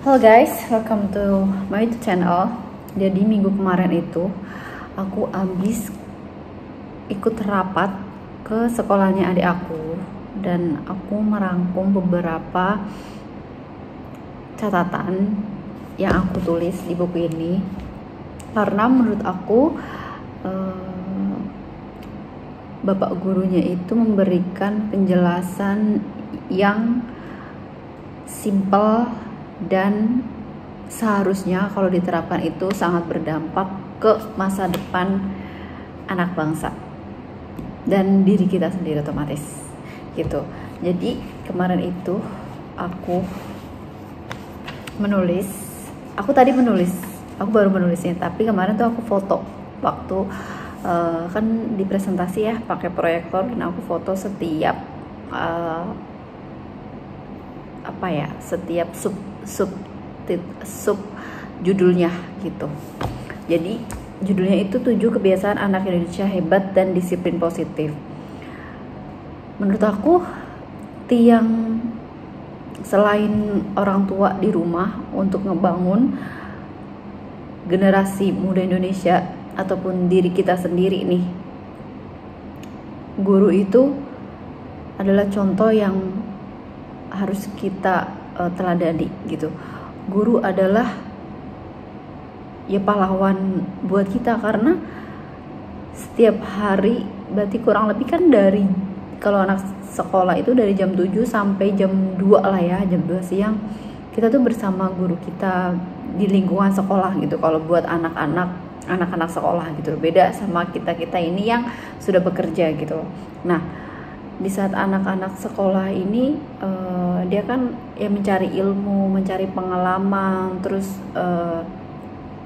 Halo guys, welcome to my YouTube channel. Jadi minggu kemarin itu aku habis ikut rapat ke sekolahnya adik aku dan aku merangkum beberapa catatan yang aku tulis di buku ini karena menurut aku bapak gurunya itu memberikan penjelasan yang simple dan seharusnya kalau diterapkan itu sangat berdampak ke masa depan anak bangsa dan diri kita sendiri otomatis gitu. Jadi kemarin itu aku baru menulisnya, tapi kemarin tuh aku foto waktu kan di presentasi ya pakai proyektor, dan aku foto setiap setiap sub judulnya gitu. Jadi judulnya itu 7 kebiasaan anak Indonesia hebat dan disiplin positif. Menurut aku tiang selain orang tua di rumah untuk ngebangun generasi muda Indonesia ataupun diri kita sendiri nih, guru itu adalah contoh yang harus kita teladani gitu. Guru adalah ya pahlawan buat kita, karena setiap hari berarti kurang lebih kan dari, kalau anak sekolah itu dari jam 7 sampai jam 2 lah ya, jam 2 siang kita tuh bersama guru kita di lingkungan sekolah gitu. Kalau buat anak-anak sekolah gitu, beda sama kita ini yang sudah bekerja gitu. Nah, di saat anak-anak sekolah ini dia kan ya mencari ilmu, mencari pengalaman, terus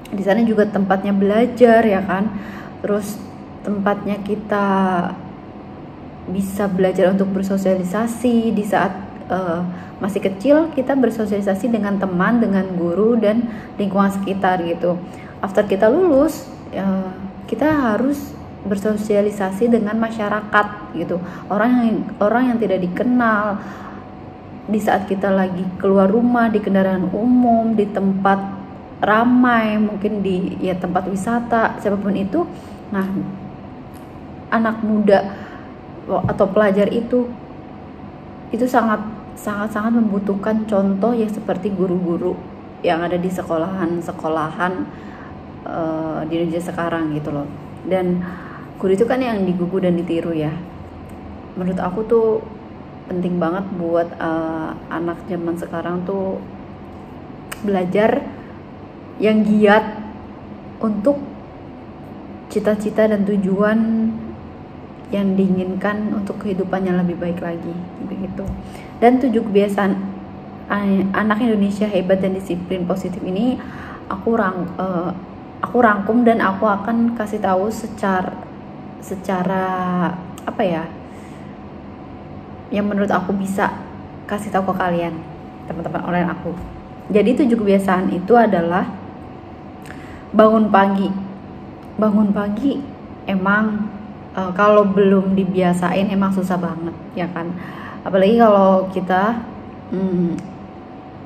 di sana juga tempatnya belajar ya kan, terus tempatnya kita bisa belajar untuk bersosialisasi. Di saat masih kecil kita bersosialisasi dengan teman, dengan guru dan lingkungan sekitar gitu. After kita lulus kita harus bersosialisasi dengan masyarakat gitu, orang yang tidak dikenal. Di saat kita lagi keluar rumah, di kendaraan umum, di tempat ramai, mungkin di ya tempat wisata, siapapun itu, nah anak muda atau pelajar itu sangat membutuhkan contoh ya seperti guru-guru yang ada di sekolahan di Indonesia sekarang gitu loh. Dan guru itu kan yang digugu dan ditiru ya. Menurut aku tuh penting banget buat anak zaman sekarang tuh belajar yang giat untuk cita-cita dan tujuan yang diinginkan untuk kehidupan yang lebih baik lagi begitu. Dan 7 kebiasaan anak Indonesia hebat dan disiplin positif ini aku rangkum dan aku akan kasih tahu secara apa ya, yang menurut aku bisa kasih tahu ke kalian, teman-teman online aku. Jadi 7 kebiasaan itu adalah bangun pagi emang kalau belum dibiasain emang susah banget ya kan. Apalagi kalau kita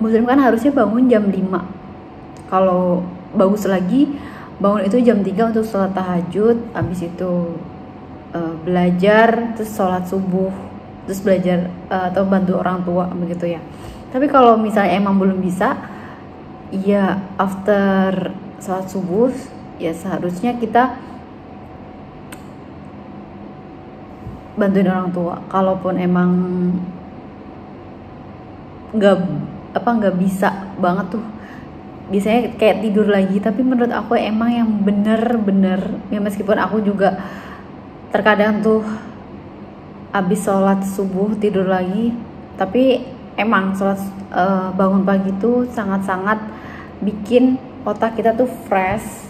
muslim kan harusnya bangun jam 5. Kalau bagus lagi bangun itu jam 3 untuk sholat tahajud, habis itu belajar, terus sholat subuh, terus belajar atau bantu orang tua begitu ya. Tapi kalau misalnya emang belum bisa, ya after sholat subuh ya seharusnya kita bantuin orang tua. Kalaupun emang nggak bisa banget tuh, biasanya kayak tidur lagi. Tapi menurut aku emang yang bener-bener ya, meskipun aku juga terkadang tuh habis sholat subuh tidur lagi, tapi emang bangun pagi tuh sangat-sangat bikin otak kita tuh fresh.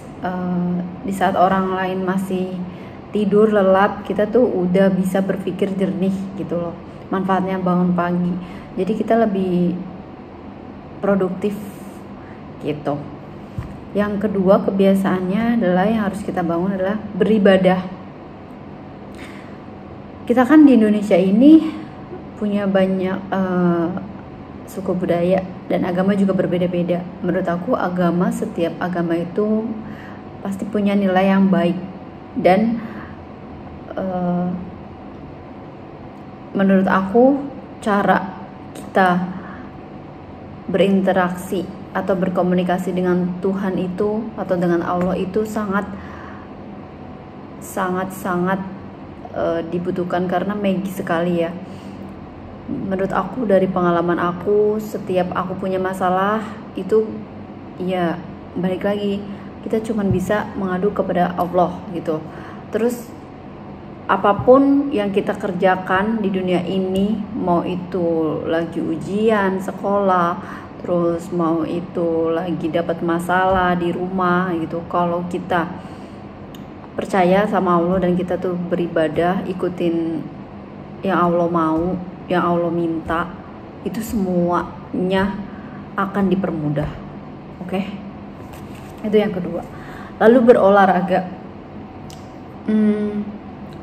Di saat orang lain masih tidur lelap, kita tuh udah bisa berpikir jernih gitu loh. Manfaatnya bangun pagi, jadi kita lebih produktif gitu. Yang kedua kebiasaannya adalah yang harus kita bangun adalah beribadah. Kita kan di Indonesia ini punya banyak suku budaya dan agama juga berbeda-beda. Menurut aku setiap agama itu pasti punya nilai yang baik, dan menurut aku cara kita berinteraksi atau berkomunikasi dengan Tuhan itu atau dengan Allah itu sangat dibutuhkan, karena magis sekali ya. Menurut aku, dari pengalaman aku, setiap aku punya masalah itu ya balik lagi, kita cuma bisa mengadu kepada Allah gitu. Terus apapun yang kita kerjakan di dunia ini, mau itu lagi ujian sekolah, terus mau itu lagi dapat masalah di rumah gitu, kalau kita percaya sama Allah dan kita tuh beribadah, ikutin yang Allah mau, yang Allah minta, itu semuanya akan dipermudah. Oke? Itu yang kedua. Lalu berolahraga.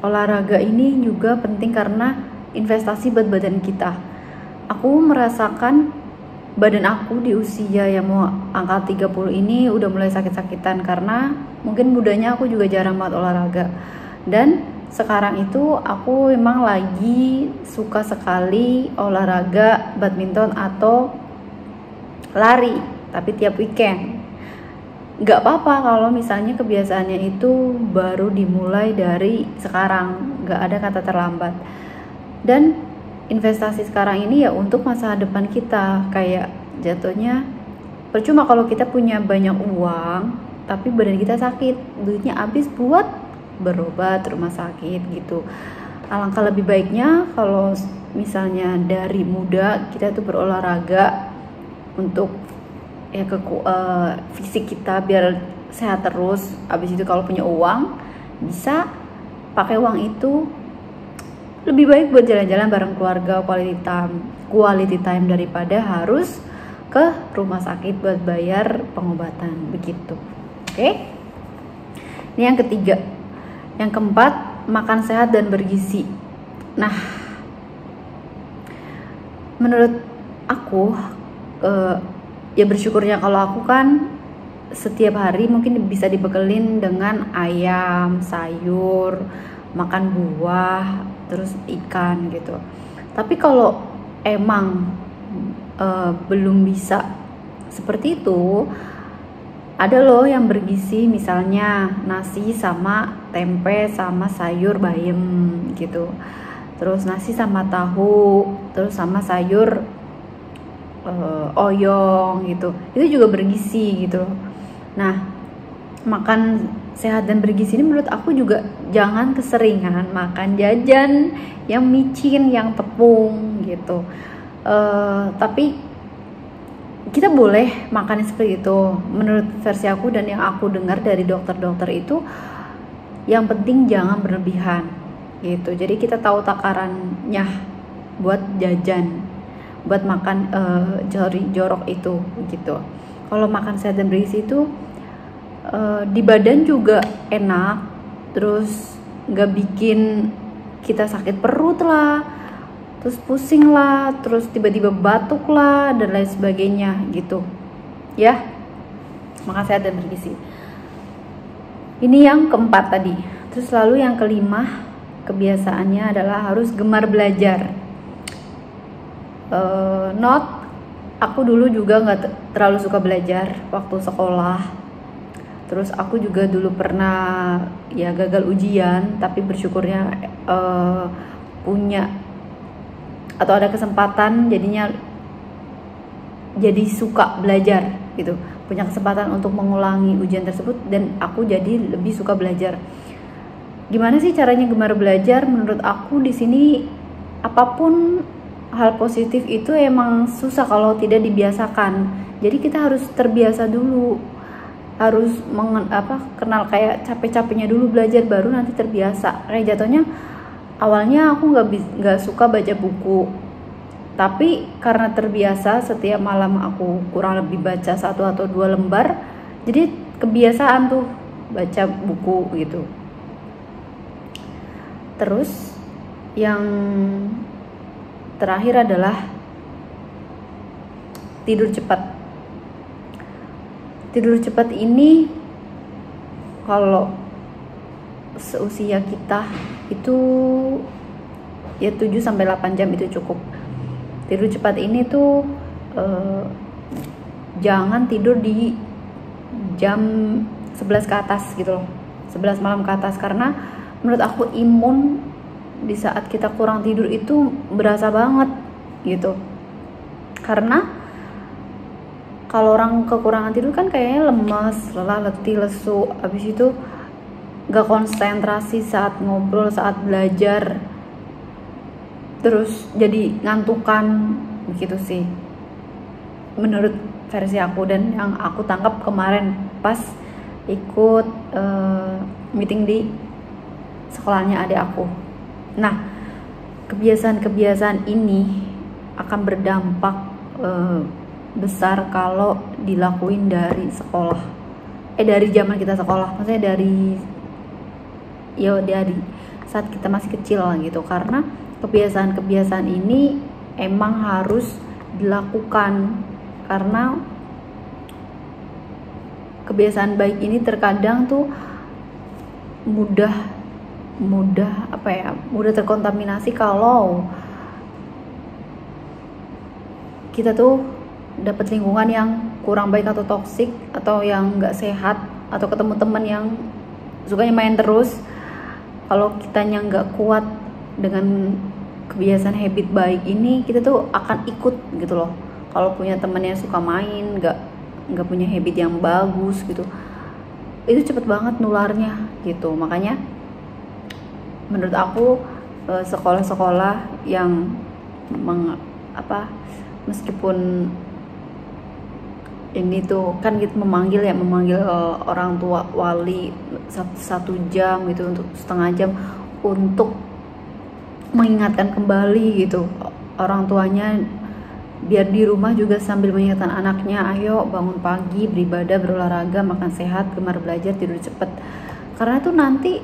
Olahraga ini juga penting karena investasi buat badan kita. Aku merasakan badan aku di usia yang mau angka 30 ini udah mulai sakit-sakitan, karena mungkin mudanya aku juga jarang banget olahraga. Dan sekarang itu aku memang lagi suka sekali olahraga badminton atau lari, tapi tiap weekend. Gak apa-apa kalau misalnya kebiasaannya itu baru dimulai dari sekarang, gak ada kata terlambat. Dan investasi sekarang ini ya untuk masa depan kita. Kayak jatuhnya percuma kalau kita punya banyak uang tapi badan kita sakit, duitnya habis buat berobat rumah sakit gitu. Alangkah lebih baiknya kalau misalnya dari muda kita tuh berolahraga untuk ya fisik kita biar sehat terus. Habis itu kalau punya uang bisa pakai uang itu lebih baik buat jalan-jalan bareng keluarga, quality time daripada harus ke rumah sakit buat bayar pengobatan begitu. Oke? Ini yang ketiga. Yang keempat, makan sehat dan bergizi. Nah, menurut aku ya bersyukurnya kalau aku kan setiap hari mungkin bisa dibekelin dengan ayam, sayur, makan buah, terus ikan gitu. Tapi kalau emang belum bisa seperti itu, ada loh yang bergizi, misalnya nasi sama tempe sama sayur bayam gitu, terus nasi sama tahu, terus sama sayur oyong gitu, itu juga bergizi gitu. Nah, makan sehat dan bergizi ini menurut aku juga jangan keseringan makan jajan yang micin, yang tepung gitu. Tapi kita boleh makan seperti itu. Menurut versi aku dan yang aku dengar dari dokter-dokter itu, yang penting jangan berlebihan gitu. Jadi kita tahu takarannya buat jajan, buat makan jorok itu gitu. Kalau makan sehat dan bergizi itu di badan juga enak, terus nggak bikin kita sakit perut lah, terus pusing lah, terus tiba-tiba batuk lah, dan lain sebagainya gitu ya. Makan sehat dan bergizi. Ini yang keempat tadi. Terus lalu yang kelima, kebiasaannya adalah harus gemar belajar. Aku dulu juga nggak terlalu suka belajar waktu sekolah. Terus aku juga dulu pernah ya gagal ujian, tapi bersyukurnya punya atau ada kesempatan jadinya jadi suka belajar gitu, punya kesempatan untuk mengulangi ujian tersebut, dan aku jadi lebih suka belajar. Gimana sih caranya gemar belajar? Menurut aku di sini apapun hal positif itu emang susah kalau tidak dibiasakan. Jadi kita harus terbiasa dulu, harus kenal kayak capek-capeknya dulu belajar, baru nanti terbiasa. Kayak jatuhnya awalnya aku nggak suka baca buku, tapi karena terbiasa setiap malam aku kurang lebih baca 1 atau 2 lembar, jadi kebiasaan tuh baca buku gitu. Terus yang terakhir adalah tidur cepat. Tidur cepat ini kalau seusia kita itu ya 7-8 jam itu cukup. Tidur cepat ini tuh jangan tidur di jam 11 ke atas gitu loh, 11 malam ke atas, karena menurut aku imun di saat kita kurang tidur itu berasa banget gitu. Karena kalau orang kekurangan tidur kan kayaknya lemas, lelah, letih, lesu, habis itu gak konsentrasi saat ngobrol, saat belajar, terus jadi ngantukan begitu sih menurut versi aku dan yang aku tangkap kemarin pas ikut meeting di sekolahnya adik aku. Nah, kebiasaan-kebiasaan ini akan berdampak besar kalau dilakuin dari sekolah, dari zaman kita sekolah, maksudnya dari saat kita masih kecil gitu. Karena kebiasaan-kebiasaan ini emang harus dilakukan, karena kebiasaan baik ini terkadang tuh mudah terkontaminasi kalau kita tuh dapat lingkungan yang kurang baik atau toksik atau yang nggak sehat, atau ketemu teman yang sukanya main terus. Kalau kitanya nggak kuat dengan kebiasaan habit baik ini, kita tuh akan ikut gitu loh. Kalau punya teman yang suka main, nggak punya habit yang bagus gitu, itu cepet banget nularnya gitu. Makanya menurut aku sekolah-sekolah yang meskipun ini tuh kan gitu memanggil orang tua, wali 1 jam gitu, untuk setengah jam untuk mengingatkan kembali gitu orang tuanya, biar di rumah juga sambil mengingatkan anaknya, ayo bangun pagi, beribadah, berolahraga, makan sehat, gemar belajar, tidur cepet. Karena tuh nanti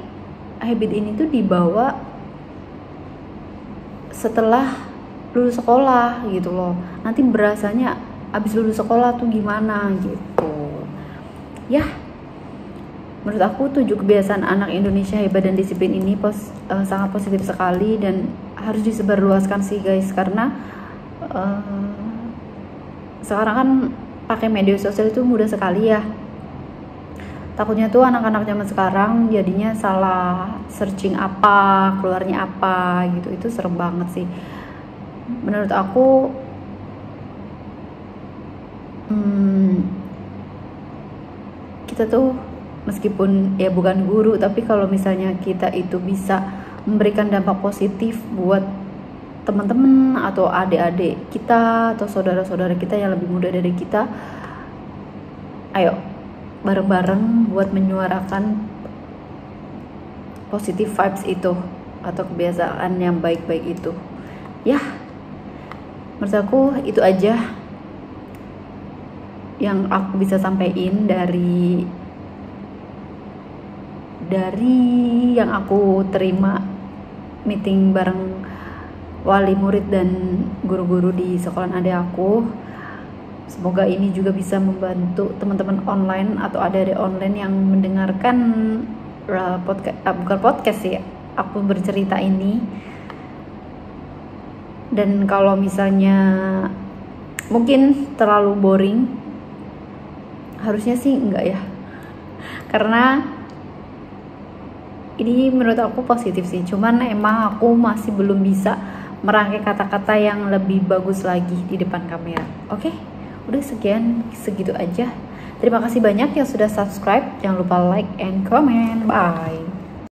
habit ini tuh dibawa setelah lulus sekolah gitu loh. Nanti berasanya abis lulus sekolah tuh gimana gitu ya. Menurut aku 7 kebiasaan anak Indonesia hebat dan disiplin ini sangat positif sekali dan harus disebarluaskan sih guys. Karena sekarang kan pakai media sosial itu mudah sekali ya. Takutnya tuh anak-anak zaman sekarang jadinya salah searching apa, keluarnya apa gitu. Itu serem banget sih menurut aku. Kita tuh meskipun ya bukan guru, tapi kalau misalnya kita itu bisa memberikan dampak positif buat teman-teman atau adik-adik kita atau saudara-saudara kita yang lebih muda dari kita, ayo bareng-bareng buat menyuarakan positive vibes itu atau kebiasaan yang baik-baik itu ya. Menurut aku itu aja yang aku bisa sampaikan dari yang aku terima meeting bareng wali murid dan guru-guru di sekolah adik aku. Semoga ini juga bisa membantu teman-teman online atau adik-adik online yang mendengarkan bukan podcast ya, aku bercerita ini. Dan kalau misalnya mungkin terlalu boring, harusnya sih enggak ya, karena ini menurut aku positif sih. Cuman emang aku masih belum bisa merangkai kata-kata yang lebih bagus lagi di depan kamera. Oke, udah segitu aja. Terima kasih banyak yang sudah subscribe. Jangan lupa like and comment. Bye.